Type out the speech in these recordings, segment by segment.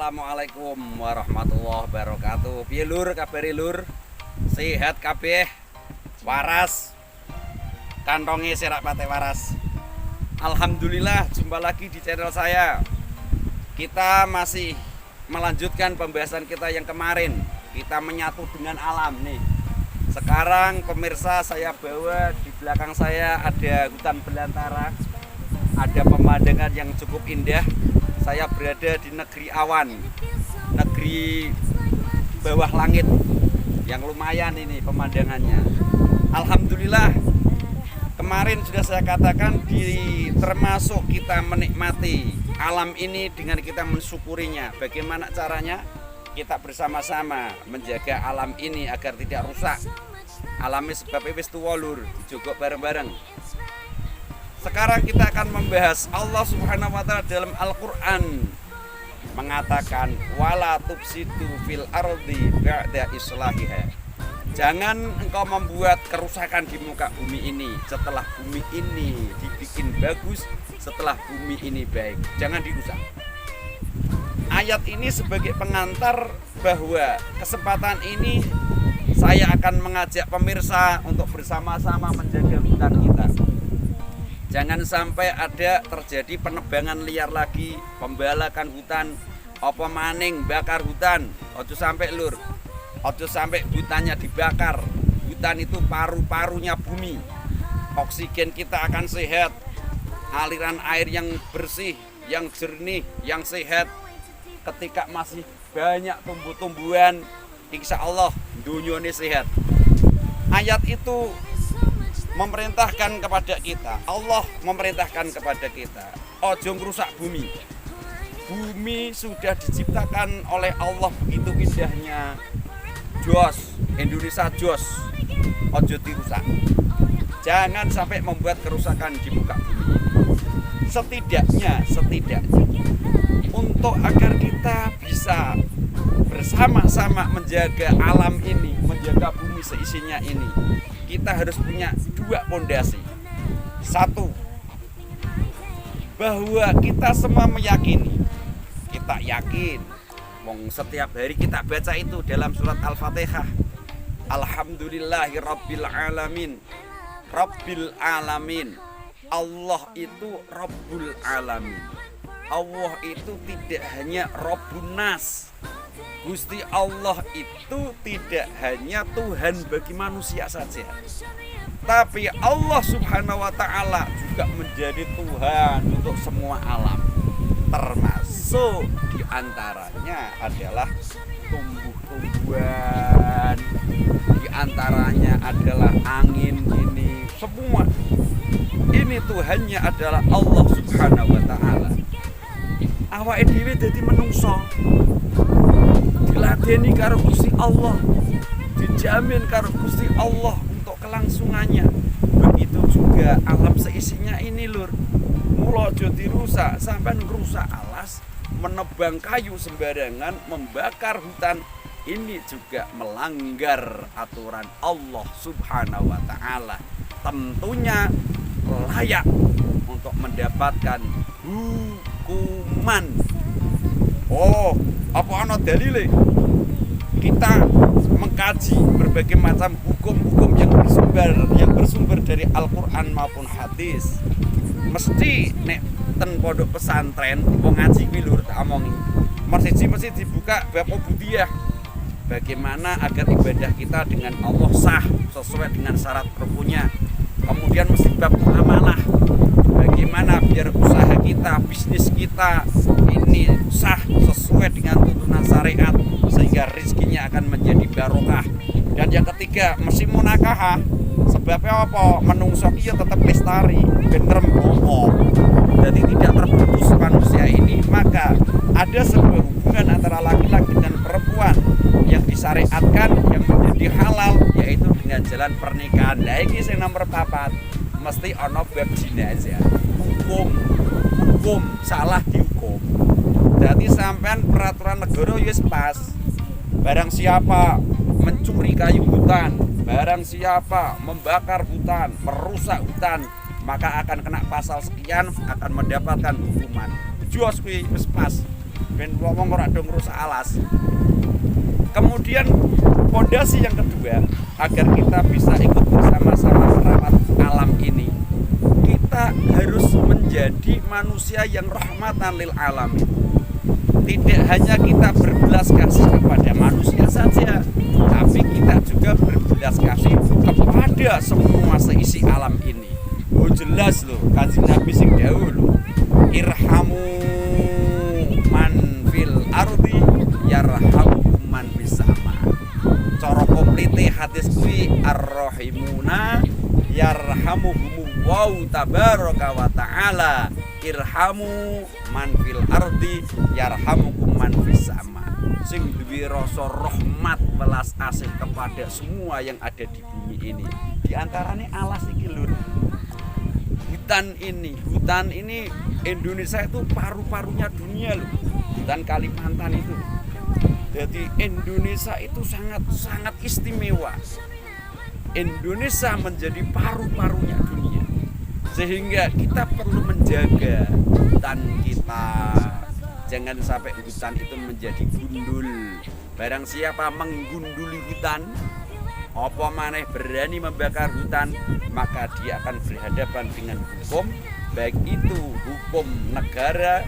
Assalamualaikum warahmatullahi wabarakatuh. Piye lur, kabare lur? Sehat kabeh? Waras? Kantonge serak pate waras. Alhamdulillah, jumpa lagi di channel saya. Kita masih melanjutkan pembahasan kita yang kemarin. Kita menyatu dengan alam nih. Sekarang pemirsa, saya bawa di belakang saya ada hutan belantara. Ada pemandangan yang cukup indah. Saya berada di negeri awan, negeri bawah langit yang lumayan ini pemandangannya. Alhamdulillah, kemarin sudah saya katakan termasuk kita menikmati alam ini dengan kita mensyukurinya. Bagaimana caranya? Kita bersama-sama menjaga alam ini agar tidak rusak. Alami sebab wis tuwa lur, dijogok bareng-bareng. Sekarang kita akan membahas Allah Subhanahu wa taala dalam Al-Qur'an mengatakan wala tufsidu fil ardi ba'da islahiha. Jangan engkau membuat kerusakan di muka bumi ini setelah bumi ini dibikin bagus, setelah bumi ini baik. Jangan dirusak. Ayat ini sebagai pengantar bahwa kesempatan ini saya akan mengajak pemirsa untuk bersama-sama menjaga hutan kita. Jangan sampai ada terjadi penebangan liar lagi, pembalakan hutan, apa maning bakar hutan. Ojo sampai lur, ojo sampai hutannya dibakar. Hutan itu paru-parunya bumi. Oksigen kita akan sehat, aliran air yang bersih, yang jernih, yang sehat. Ketika masih banyak tumbuh-tumbuhan, insya Allah dunia ini sehat. Ayat itu memerintahkan kepada kita, Allah memerintahkan kepada kita, ojo ngrusak bumi. Bumi sudah diciptakan oleh Allah begitu indahnya. Jos, Indonesia jos, ojo dirusak. Jangan sampai membuat kerusakan di muka bumi. Setidaknya untuk agar kita bisa bersama-sama menjaga alam ini, menjaga bumi seisinya ini, kita harus punya dua pondasi. Satu, bahwa kita semua meyakini, kita yakin, setiap hari kita baca itu dalam surat Al-Fatihah, Alhamdulillahi Rabbil Alamin. Rabbil Alamin, Allah itu Rabbul Alamin. Allah itu tidak hanya Rabbun Nas. Gusti Allah itu tidak hanya Tuhan bagi manusia saja, tapi Allah Subhanahu wa ta'ala juga menjadi Tuhan untuk semua alam. Termasuk diantaranya adalah tumbuh-tumbuhan, diantaranya adalah angin ini. Semua ini Tuhannya adalah Allah Subhanahu wa ta'ala. Awake dhewe dadi menungso, diladeni karo Gusti Allah, dijamin karo Gusti Allah untuk kelangsungannya. Begitu juga alam seisinya ini lur. Mula aja dirusak, sampean ngrusak alas, menebang kayu sembarangan, membakar hutan, ini juga melanggar aturan Allah Subhanahu wa taala. Tentunya layak untuk mendapatkan hukuman. Oh, apa ana dalile? Kita mengkaji berbagai macam hukum-hukum yang bersumber dari Al-Qur'an maupun hadis. Mesti nek ten pondok pesantren wong ngaji kuwi lur tak omongi. Mesti dibuka bab ubudiyah. Bagaimana agar ibadah kita dengan Allah sah sesuai dengan syarat rukunnya. Kemudian mesti bab muamalah. Bagaimana biar usaha kita, bisnis kita ini sah sesuai dengan tuntunan syariat sehingga rezekinya akan menjadi barokah. Dan yang ketiga, mesti munakahah. Sebabnya apa? Menungso iya tetap lestari, bener ngomong. Jadi tidak terputus manusia ini, maka ada sebuah hubungan antara laki-laki dan perempuan yang disyariatkan, yang menjadi halal, yaitu dengan jalan pernikahan. Nah ini yang nomor 4, mesti ono bab jinazah. Hukum salah dihukum. Jadi sampean peraturan negara wis pas. Barang siapa mencuri kayu hutan, barang siapa membakar hutan, merusak hutan, maka akan kena pasal sekian, akan mendapatkan hukuman. Jos kuwi wis pas. ben wong ora do ngrusak alas. Kemudian fondasi yang kedua, agar kita bisa ikut bersama-sama merawat alam ini, kita harus menjadi manusia yang rahmatan lil alamin. Tidak hanya kita berbelas kasih kepada manusia saja, tapi kita juga berbelas kasih kepada semua seisi alam ini. Oh jelas loh, Kanjeng Nabi sing dawuh lho, irhamu man fil ardi yarhamukum man fis sama. Cara komplite hadis kuwi ar-rahimuna yarhamuhumullahu tabaraka wa ta'ala, irhamu man fil ardi yarhamukum man fis sama. Sing duwe rasa rahmat welas asih kepada semua yang ada di bumi ini. Di antaranya alas iki lur. Hutan ini Indonesia itu paru-parunya dunia loh. Hutan Kalimantan itu. Jadi Indonesia itu sangat istimewa. Indonesia menjadi paru-parunya dunia. Sehingga kita perlu menjaga hutan kita. Jangan sampai hutan itu menjadi gundul. Barang siapa menggunduli hutan, apa maneh berani membakar hutan, maka dia akan berhadapan dengan hukum, baik itu hukum negara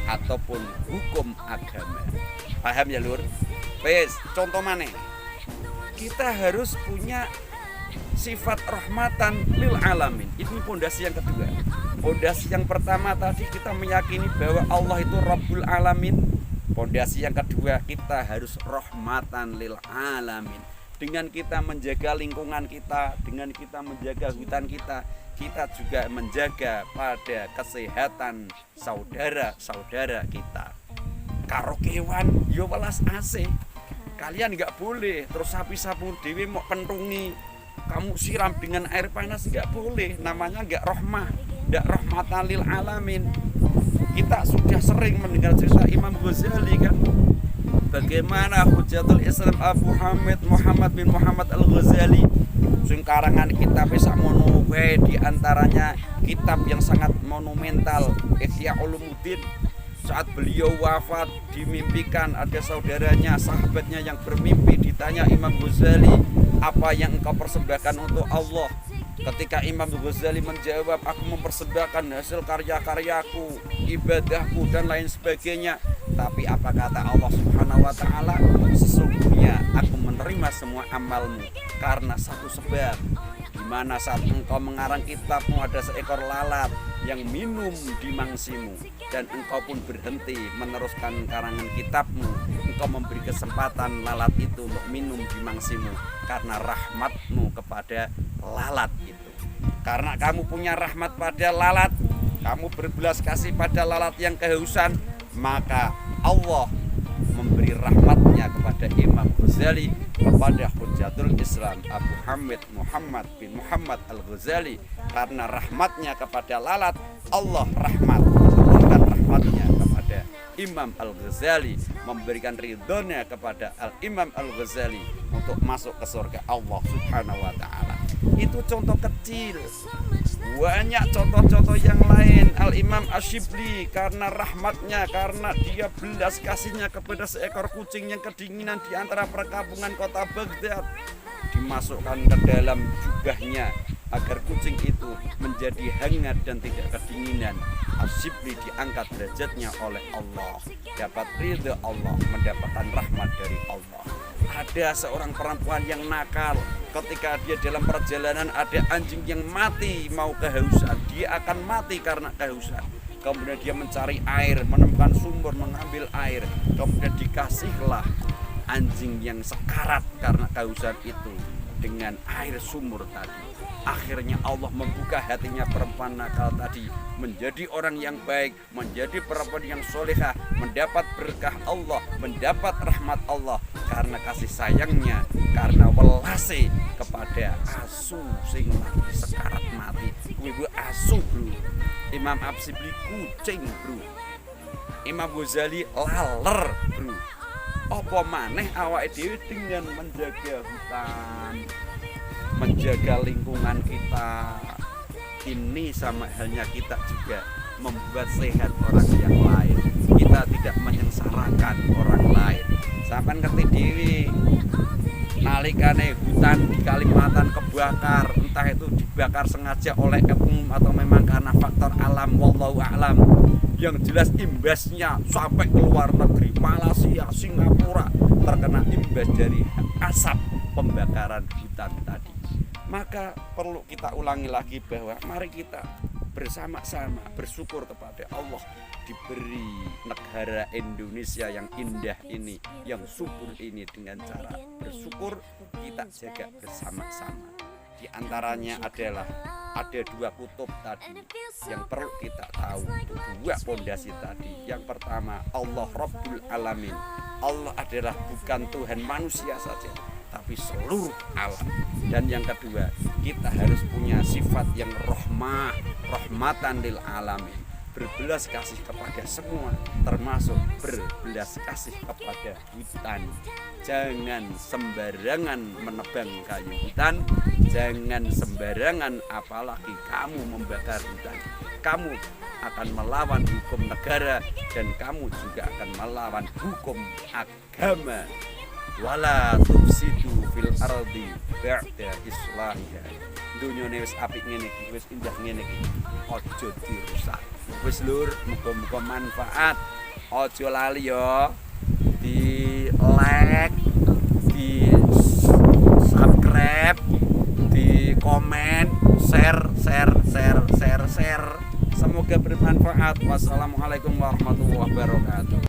ataupun hukum agama. Paham ya lur? Wes, contoh maneh. Kita harus punya sifat rahmatan lil alamin. Ini pondasi yang kedua. Pondasi yang pertama tadi kita meyakini bahwa Allah itu Rabbul Alamin. Pondasi yang kedua, kita harus rahmatan lil alamin. Dengan kita menjaga lingkungan kita, dengan kita menjaga hutan kita, kita juga menjaga pada kesehatan saudara-saudara kita. Karo kewan yo welas asih. Kalian nggak boleh terus sapi-sapu dewe mau pentungi, kamu siram dengan air panas, nggak boleh. Namanya nggak rahmatan lil alamin. Kita sudah sering mendengar cerita Imam Ghazali kan, bagaimana Hujatul Islam Abu Hamid Muhammad bin Muhammad Al-Ghazali, sing karangan kitab sakmono wae, di antaranya kitab yang sangat monumental Ihya Ulumuddin. Saat beliau wafat, dimimpikan ada saudaranya, sahabatnya yang bermimpi, ditanya Imam Ghazali, apa yang engkau persembahkan untuk Allah? Ketika Imam Ghazali menjawab, aku mempersembahkan hasil karya-karyaku, ibadahku dan lain sebagainya. Tapi apa kata Allah Subhanahu wa ta'ala? Sesungguhnya aku menerima semua amalmu karena satu sebab, di mana saat engkau mengarang kitabmu ada seekor lalat yang minum di mangsimu, dan engkau pun berhenti meneruskan karangan kitabmu. Engkau memberi kesempatan lalat itu untuk minum di mangsimu karena rahmatmu kepada lalat itu. Karena kamu punya rahmat pada lalat, kamu berbelas kasih pada lalat yang kehausan, maka Allah memberi rahmatnya kepada Imam Ghazali, kepada Hujatul Islam Abu Hamid Muhammad bin Muhammad Al-Ghazali. Karena rahmatnya kepada lalat, Allah memberikan rahmatnya kepada Imam Al-Ghazali, memberikan ridhonya kepada Imam Al-Ghazali untuk masuk ke surga Allah Subhanahu wa ta'ala. Itu contoh kecil. Banyak contoh-contoh yang lain. Al-Imam Asyibli, karena rahmatnya, karena dia belas kasihnya kepada seekor kucing yang kedinginan di antara perkampungan kota Baghdad, dimasukkan ke dalam jubahnya agar kucing itu menjadi hangat dan tidak kedinginan. Asyibli diangkat derajatnya oleh Allah, dapat ridha Allah, mendapatkan rahmat dari Allah. Ada seorang perempuan yang nakal, ketika dia dalam perjalanan ada anjing yang mati mau kehausan, dia akan mati karena kehausan. Kemudian dia mencari air, menemukan sumber, mengambil air, kemudian dikasihlah anjing yang sekarat karena kehausan itu dengan air sumur tadi. Akhirnya Allah membuka hatinya perempuan nakal tadi menjadi orang yang baik, menjadi perempuan yang solehah, mendapat berkah Allah, mendapat rahmat Allah karena kasih sayangnya, karena welase kepada asu sing lagi sekarat mati. Kuwi asu, bro. Imam Asyibli kucing, bro. Imam Ghazali laler, bro. Apa maneh awake dhewe dengan menjaga hutan, menjaga lingkungan kita. Ini sama halnya kita juga membuat sehat orang yang lain. kita tidak menyengsarakan orang lain. Sampai ngerti dewi nalikane hutan di Kalimantan kebakar, entah itu dibakar sengaja oleh oknum atau memang karena faktor alam, wallahu a'lam. Yang jelas imbasnya sampai ke luar negeri, Malaysia, Singapura terkena imbas dari asap pembakaran hutan tadi. Maka perlu kita ulangi lagi bahwa mari kita bersama-sama bersyukur kepada Allah diberi negara Indonesia yang indah ini, yang subur ini. Dengan cara bersyukur kita jaga bersama-sama. Di antaranya adalah ada dua kutub tadi yang perlu kita tahu, dua pondasi tadi. Yang pertama, Allah Rabbul Alamin. Allah adalah bukan Tuhan manusia saja, tapi seluruh alam. Dan yang kedua, kita harus punya sifat yang rahmatan lil alamin, berbelas kasih kepada semua, termasuk berbelas kasih kepada hutan. Jangan sembarangan menebang kayu hutan, jangan sembarangan apalagi kamu membakar hutan. Kamu akan melawan hukum negara dan kamu juga akan melawan hukum agama. Wala tufsidu fil ardi ba'da islahiha. Dunyane wis apik ngene iki, wis indah ngene iki, aja dirusak. Wis lur, muga-muga manfaat. Aja lali yo di like, di subscribe, di komen, share. Semoga bermanfaat. Wassalamualaikum warahmatullahi wabarakatuh.